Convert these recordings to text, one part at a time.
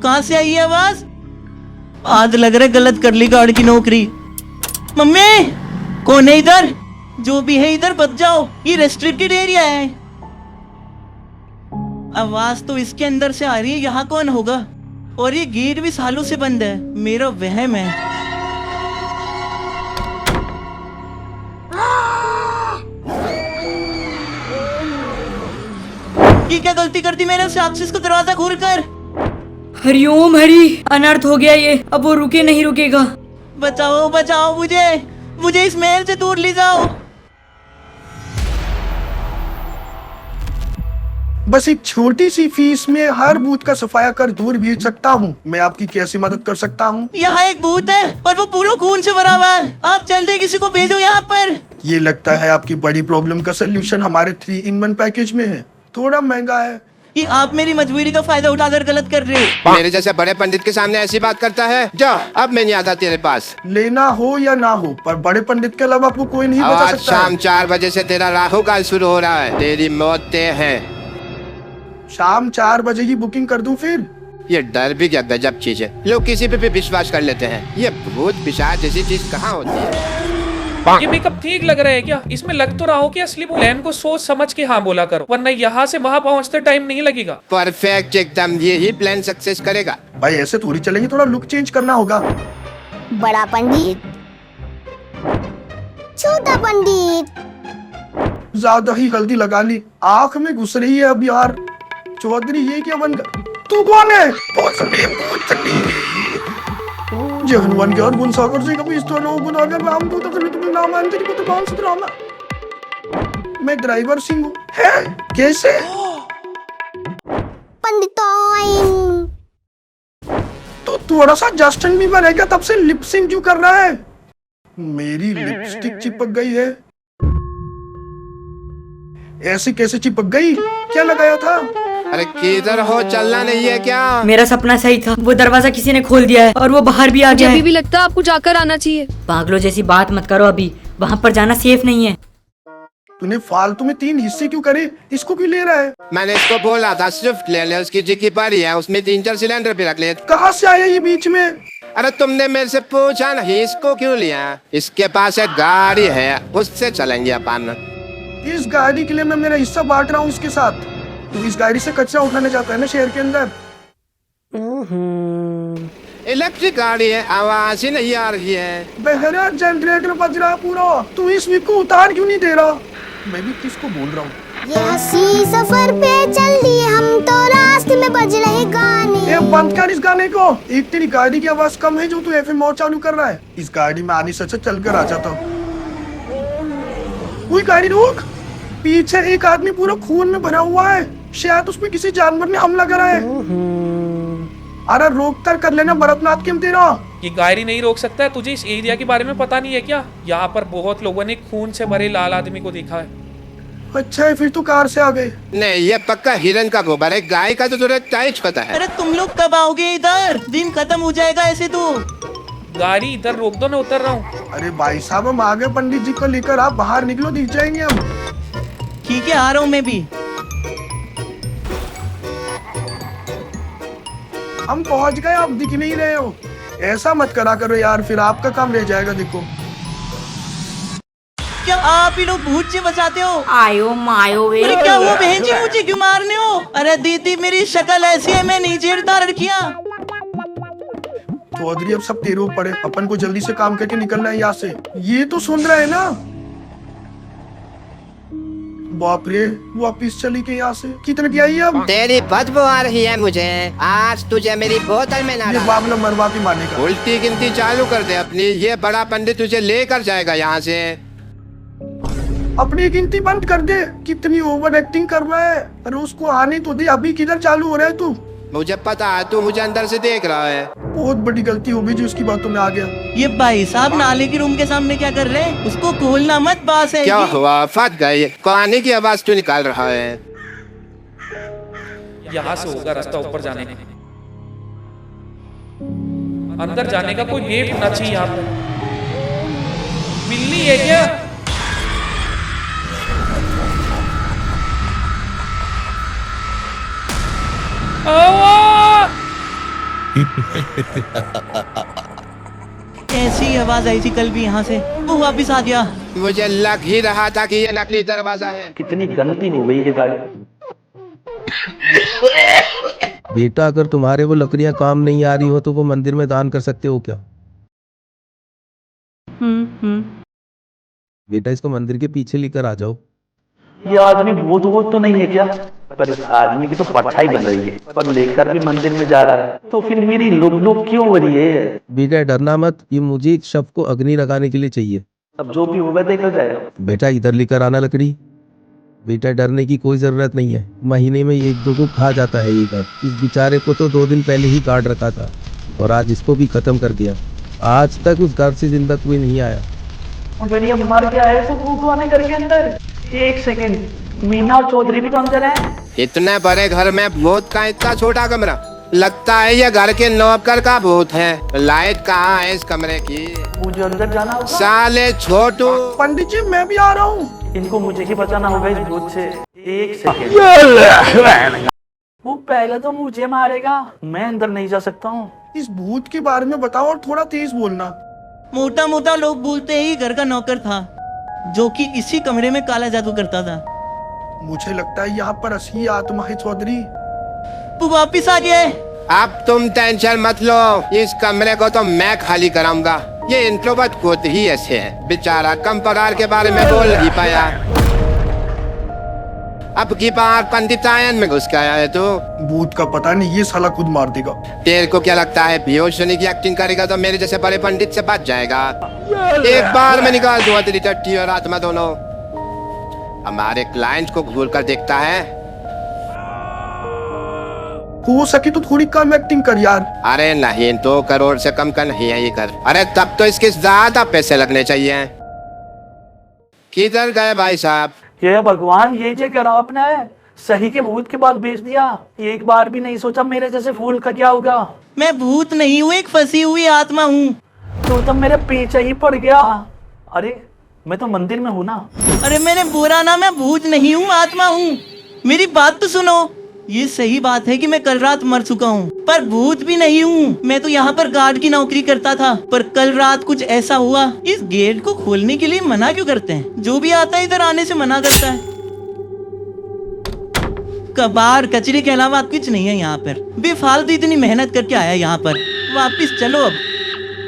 कहाँ से आई है आवाज? आज लग रहा है गलत कर ली गार्ड की नौकरी। मम्मी, कौन है इधर? जो भी है इधर बच जाओ, ये रेस्ट्रिक्टेड एरिया है। आवाज तो इसके अंदर से आ रही है, यहाँ कौन होगा? और ये गेट भी सालों से बंद है, मेरा वहम है। ये क्या गलती कर दी मैंने उस राक्षस को दरवाजा खोलकर? हरिओम हरि, अनर्थ हो गया ये, अब वो रुके नहीं रुकेगा। बचाओ बचाओ मुझे इस महल से दूर ले जाओ। बस एक छोटी सी फीस में हर भूत का सफाया कर दूर भेज सकता हूँ। मैं आपकी कैसे मदद कर सकता हूँ? यहाँ एक भूत है और वो पूरा खून से भरा हुआ है। आप जल्दी किसी को भेजो यहाँ पर। ये लगता है आपकी बड़ी प्रॉब्लम का सोल्यूशन हमारे 3-in-1 पैकेज में है। थोड़ा महंगा है। ये आप मेरी मजबूरी का फायदा उठाकर गलत कर रहे हो। मेरे जैसे बड़े पंडित के सामने ऐसी बात करता है? जा, अब मैं नहीं आता तेरे पास। लेना हो या ना हो, पर बड़े पंडित के अलावा आपको कोई नहीं बता आज सकता शाम है। 4 बजे से तेरा राहु काल शुरू हो रहा है। तेरी मौत तय है। शाम 4 बजे की बुकिंग कर दूं फिर? ये डर भी क्या गजब चीज है। लोग किसी पे भी विश्वास कर लेते हैं। ये भूत पिशाच जैसी चीज कहाँ होती है? ये मेकअप ठीक लग रहा है क्या? इसमें लग तो रहा हो कि असली प्लान को सोच समझ के हाँ बोला करो, वरना यहाँ से वहाँ पहुँचते टाइम नहीं लगेगा। परफेक्ट, एकदम यही प्लान सक्सेस करेगा। भाई ऐसे थोड़ी चलेंगे, थोड़ा लुक चेंज करना होगा। बड़ा पंडित, छोटा पंडित, ज्यादा ही हल्दी लगा ली, आंख में घुस रही है अब यार। चौधरी ये क्या बन गया? तू कौन है? जय हनुमान ज्ञान गुण सागर से कभी इस तरह गुनाहगार राम दूत तुम्हें नाम अंजलि को तो कौन सा ड्रामा? मैं ड्राइवर सिंह हूँ। है कैसे? पंडितोइन। तो थोड़ा सा जस्टिन बीबर है क्या? तब से लिप सिंक क्यों कर रहा है? मेरी लिपस्टिक चिपक गई है। ऐसे कैसे चिपक गई? क्या लगाया था? अरे किधर हो? चलना नहीं है क्या? मेरा सपना सही था, वो दरवाजा किसी ने खोल दिया है और वो बाहर भी आ गया है। भी लगता है आपको जाकर आना चाहिए। पागलों जैसी बात मत करो, अभी वहाँ पर जाना सेफ नहीं है। तूने फालतू में 3 हिस्से क्यों करे? इसको क्यों ले रहा है? मैंने इसको बोला था स्विफ्ट ले ले, उसकी जिक्की पड़ी है, उसमें 3-4 सिलेंडर भी रख ले। कहाँ से आया ये बीच में? अरे तुमने मेरे से पूछा नहीं, इसको क्यों लिया? इसके पास एक गाड़ी है, उससे चलेंगे अपन। इस गाड़ी के लिए मैं मेरा हिस्सा बांट रहा हूँ इसके साथ। तू इस गाड़ी से कचरा उठाने जाता है ना शहर के अंदर? इलेक्ट्रिक गाड़ी है, आवाज ही नहीं आ रही है। बहरा जनरेटर बज रहा है पूरा। तू इस वीक को उतार क्यों नहीं दे रहा? मैं भी किसको बोल रहा हूँ? ये हंसी सफर पे चल दिए हम, तो रास्ते में बज रहे गाने। ए बंद कर इस गाने को। एक तेरी गाड़ी की आवाज कम है जो तू एफएम मोड चालू कर रहा है। इस गाड़ी में आने से अच्छा चल कर आ जाता हूँ। कोई गाड़ी रोक। पीछे एक आदमी पूरा खून में भरा हुआ है, शायद उसमें किसी जानवर ने हमला करा है। अरे रोक कर लेना, भरतनाथ क्यों तेरा? ये गाड़ी नहीं रोक सकता है। तुझे इस एरिया के बारे में पता नहीं है क्या? यहाँ पर बहुत लोगों ने खून से भरे लाल आदमी को देखा है। अच्छा है, फिर तो कार से आ गए। नहीं, ये पक्का हिरन का गोबर है। गाय का तो तुझे टाइच पता है। अरे तुम लोग कब आओगे इधर? दिन खत्म हो जाएगा ऐसे तो। गाड़ी इधर रोक दो, मैं उतर रहा हूँ। अरे भाई साहब हम आ गए, पंडित जी को लेकर आप बाहर निकलो, दिख जाएंगे हम। ठीक है, आ रहा हूँ मैं भी। हम पहुंच गए, आप दिख नहीं रहे हो। ऐसा मत करा करो यार, फिर आपका काम रह जाएगा। देखो क्या आप ही लोग भूत से बचाते हो? आयो मायो वे। अरे क्या हुआ बहन जी, मुझे क्यों मारने हो? अरे दीदी मेरी शक्ल ऐसी है, मैं नहीं चेड़ता लड़कियां। चौधरी अब सब तेरे ऊपर है, अपन को जल्दी से काम करके निकलना है यहाँ से। ये तो सुन रहा है ना? बाप रे, वापिस चली गई यहाँ से। कितने की आई अब? तेरी बदबू आ रही है मुझे। आज तुझे मेरी बोतल में ना ये बाबला मरवा के मारने का। उल्टी गिनती चालू कर दे अपनी। ये बड़ा पंडित तुझे लेकर जाएगा यहाँ से। अपनी गिनती बंद कर दे। कितनी ओवर एक्टिंग कर रहा है। अरे उसको आने तो दे, अभी किधर चालू हो रहा है तू? मुझे पता है, तू मुझे अंदर से देख रहा है। बहुत बड़ी गलती हो गई जो उसकी बातों में आ गया। ये भाई साहब नाले की रूम के सामने क्या कर रहे हैं? उसको खोलना मत, बास है। क्या हुआ? फट गई। पानी की आवाज क्यों निकाल रहा है? यहाँ से होगा रास्ता ऊपर जाने का। अंदर जाने का कोई गेट होना चाहिए यहाँ पर। बिल्ली है क्या? ऐसी आवाज आई थी कल भी यहाँ से, वो वापिस आ गया। मुझे लग ही रहा था कि ये नकली दरवाजा है। कितनी गलती हो गई है गाड़ी। बेटा अगर तुम्हारे वो लकड़ियां काम नहीं आ रही हो तो वो मंदिर में दान कर सकते हो क्या? बेटा इसको मंदिर के पीछे लेकर आ जाओ। ये आदमी भूत वूत तो नहीं है क्या? पर इस आदमी की तो परछाई बन रही है, पर लेकर भी मंदिर में जा रहा है, तो फिर मेरी लुक लुक क्यों हो रही है? बेटा डरना मत, ये मुझे एक शव को अग्नि लगाने के लिए चाहिए। अब जो भी होगा देखा जाएगा। बेटा इधर लेकर आना लकड़ी। बेटा डरने की कोई जरूरत नहीं है, महीने में 1-2 को खा जाता है ये घर। इस बेचारे को तो 2 दिन पहले ही काट रखा था और आज इसको भी खत्म कर दिया। आज तक उस घर से जिंदा कोई नहीं आया। बढ़िया मर गया है तो भूत आने करके अंदर। एक सेकंड, मीना चौधरी भी तो अंदर है। इतने बड़े घर में भूत का इतना छोटा कमरा? लगता है ये घर के नौकर का भूत है। लाइट कहाँ है इस कमरे की? मुझे अंदर जाना होगा। साले छोटू। पंडित जी मैं भी आ रहा हूँ। इनको मुझे ही बचाना होगा इस भूत से। एक सेकंड, वो पहले तो मुझे मारेगा, मैं अंदर नहीं जा सकता हूँ। इस भूत के बारे में बताओ और थोड़ा तेज बोलना। मोटा मोटा लोग बोलते हैं ये घर का नौकर था, जो कि इसी कमरे में काला जादू करता था। मुझे लगता है यहाँ पर असली आत्मा है चौधरी। वो वापिस आ गया है। अब तुम टेंशन मत लो, इस कमरे को तो मैं खाली कराऊंगा। ये इंट्रोवर्ट खुद ही ऐसे है, बेचारा कम पगार के बारे में बोल नहीं पाया। अब की बार पंडितायन में घुस के आया है तो भूत का पता नहीं, ये साला खुद मार देगा। तेरे को क्या लगता है बेहोश होने की एक्टिंग करेगा तो मेरे जैसे बड़े पंडित से बच जाएगा? एक बार में निकाल दूंगा तेरी टट्टी और आत्मा दोनों। हमारे क्लाइंट को घूर कर देखता है। हो सके तो थोड़ी कम एक्टिंग कर यार। अरे नहीं, 2 करोड़ से कम का नहीं है ये कर। अरे तब तो इसके ज्यादा पैसे लगने चाहिए। किधर गए भाई साहब? ये भगवान, ये जो करा आपने सही के भूत के बाद बेच दिया। एक बार भी नहीं सोचा मेरे जैसे फूल का क्या होगा। मैं भूत नहीं हूँ, एक फंसी हुई आत्मा हूँ। तो मेरे पीछे ही पड़ गया। अरे मैं तो मंदिर में हूँ ना। अरे मैंने बोला ना, मैं भूत नहीं हूँ, आत्मा हूँ। मेरी बात तो सुनो। ये सही बात है कि मैं कल रात मर चुका हूँ, पर भूत भी नहीं हूँ। मैं तो यहाँ पर गार्ड की नौकरी करता था, पर कल रात कुछ ऐसा हुआ। इस गेट को खोलने के लिए मना क्यों करते हैं? जो भी आता है इधर आने से मना करता है। कबाड़ कचरे के अलावा कुछ नहीं है यहाँ पर। बेफालतू इतनी मेहनत करके आया यहाँ पर। वापिस चलो अब।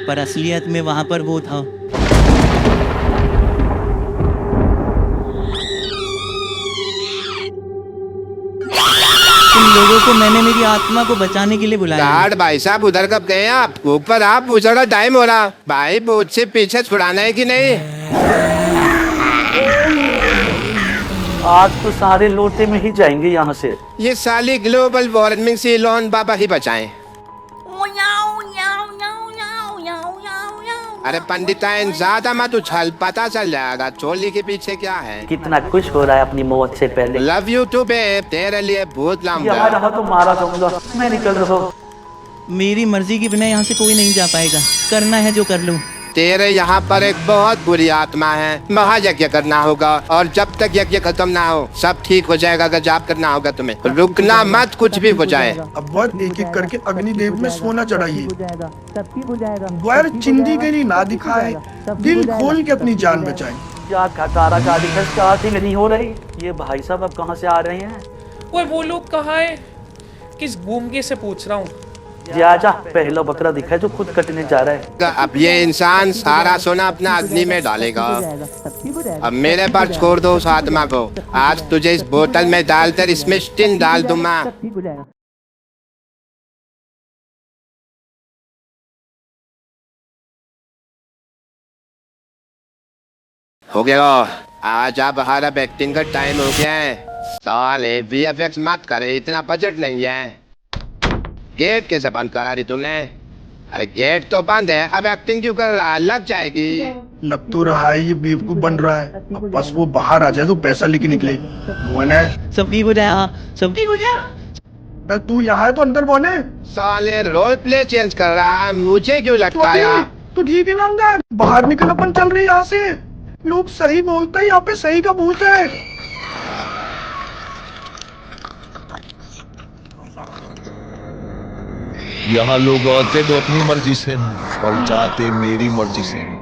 पर असलियत में वहाँ पर वो था। तुम लोगों को मैंने मेरी आत्मा को बचाने के लिए बुलाया। गार्ड भाई साहब उधर कब गए आप? ऊपर आप पूछा टाइम हो रहा। भाई भूत से पीछे छुड़ाना है कि नहीं? आज तो सारे लोटे में ही जाएंगे यहाँ से। ये साली ग्लोबल वार्मिंग से लोन बाबा ही बचाएं। अरे पंडिताइन ज्यादा मत उछल, पता चल जाएगा चोली के पीछे क्या है। कितना खुश हो रहा है अपनी मौत से पहले। लव यू टू बेब, तेरे लिए भूत लाऊंगा। यहाँ रहा तो मारा जाऊंगा। मैं निकल रहा हूँ। मेरी मर्जी के बिना यहाँ से कोई नहीं जा पाएगा। करना है जो कर लूं। तेरे यहाँ पर एक बहुत बुरी आत्मा है, महायज्ञ करना होगा और जब तक यज्ञ खत्म ना हो सब ठीक हो जाएगा। अगर जाप करना होगा तुम्हें, रुकना मत, कुछ भी हो जाए। अब बस एक एक करके अग्निदेव में सोना चढ़ाइए। द्वार चिंदी के लिए ना दिखाए, दिल खोल के अपनी जान बचाए। क्या खटारा गाड़ी है, स्टार्टिंग नहीं हो रही। ये भाई साहब अब कहाँ से आ रहे हैं? वो लोग कहाँ है? किस गूंगे से पूछ रहा हूँ। जा पहला बकरा दिखा है जो खुद कटने जा रहा है। अब ये इंसान सारा सोना अपना अग्नि में डालेगा। अब मेरे पर छोड़ दो उस आत्मा को। आज तुझे इस बोतल में डालकर इसमें स्टिन डाल दूंगा। हो गया। आज आप बाहर अब एक्टिंग का टाइम हो गया है। साले VFX मत करे, इतना बजट नहीं है। गेट कैसे बंद करा रही तुमने? अरे गेट तो बंद है, अब एक्टिंग क्यों कर रहा? लग जाएगी। लग तो रहा है ये बेवकूफ बन रहा है। अब बस वो बाहर आ जाए तो पैसा लेके निकले। सब ठीक हो जाए, सब ठीक हो जाए। तू यहाँ है तो अंदर बोने। साले रोल प्ले चेंज कर रहा है, मुझे क्यों लगता है? तू ठीक है ना अंदर? बाहर निकल, अपन चल रही है यहाँ से। लोग सही बोलते हैं, यहाँ पे सही का भूत है। यहाँ लोग आते तो अपनी मर्जी से हैं और जाते मेरी मर्जी से हैं।